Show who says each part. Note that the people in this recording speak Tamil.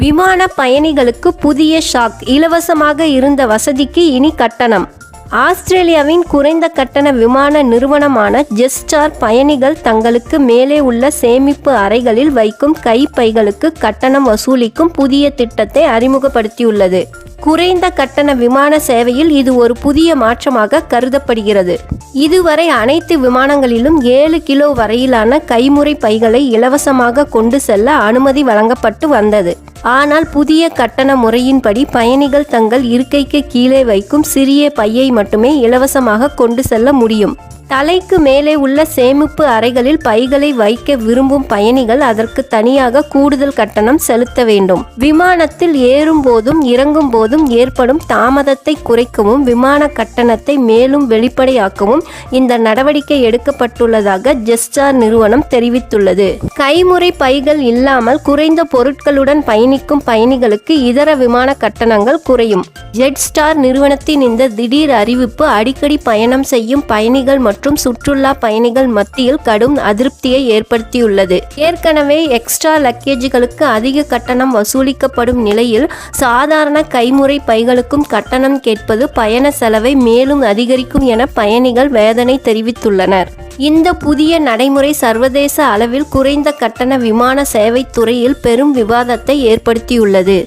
Speaker 1: விமான பயணிகளுக்கு புதிய ஷாக், இலவசமாக இருந்த வசதிக்கு இனி கட்டணம். ஆஸ்திரேலியாவின் குறைந்த கட்டண விமான நிறுவனமான ஜெட்ஸ்டார் பயணிகள் தங்களுக்கு மேலே உள்ள சேமிப்பு அறைகளில் வைக்கும் கைப்பைகளுக்கு கட்டணம் வசூலிக்கும் புதிய திட்டத்தை அறிமுகப்படுத்தியுள்ளது. குறைந்த கட்டண விமான சேவையில் இது ஒரு புதிய மாற்றமாக கருதப்படுகிறது. இதுவரை அனைத்து விமானங்களிலும் 7 கிலோ வரையிலான கைமுறை பைகளை இலவசமாக கொண்டு செல்ல அனுமதி வழங்கப்பட்டு வந்தது. ஆனால் புதிய கட்டண முறையின்படி பயணிகள் தங்கள் இருக்கைக்கு கீழே வைக்கும் சிறிய பையை மட்டுமே இலவசமாக கொண்டு செல்ல முடியும். தலைக்கு மேலே உள்ள சேமிப்பு அறைகளில் பைகளை வைக்க விரும்பும் பயணிகள் அதற்கு தனியாக கூடுதல் கட்டணம் செலுத்த வேண்டும். விமானத்தில் ஏறும் போதும் இறங்கும் போதும் ஏற்படும் தாமதத்தை குறைக்கவும் விமான கட்டணத்தை மேலும் வெளிப்படையாக்கவும் இந்த நடவடிக்கை எடுக்கப்பட்டுள்ளதாக ஜெட்ஸ்டார் நிறுவனம் தெரிவித்துள்ளது. கைமுறை பைகள் இல்லாமல் குறைந்த பொருட்களுடன் பயணிக்கும் பயணிகளுக்கு இதர விமான கட்டணங்கள் குறையும். ஜெட்ஸ்டார் நிறுவனத்தின் இந்த திடீர் அறிவிப்பு அடிக்கடி பயணம் செய்யும் பயணிகள் மற்றும் சுற்றுலா பயணிகள் மத்தியில் கடும் அதிருப்தியை ஏற்படுத்தியுள்ளது. ஏற்கனவே எக்ஸ்ட்ரா லக்கேஜுகளுக்கு அதிக கட்டணம் வசூலிக்கப்படும் நிலையில் சாதாரண கைமுறை பைகளுக்கும் கட்டணம் கேட்பது பயண செலவை மேலும் அதிகரிக்கும் என பயணிகள் வேதனை தெரிவித்துள்ளனர். இந்த புதிய நடைமுறை சர்வதேச அளவில் குறைந்த கட்டண விமான சேவை துறையில் பெரும் விவாதத்தை ஏற்படுத்தியுள்ளது.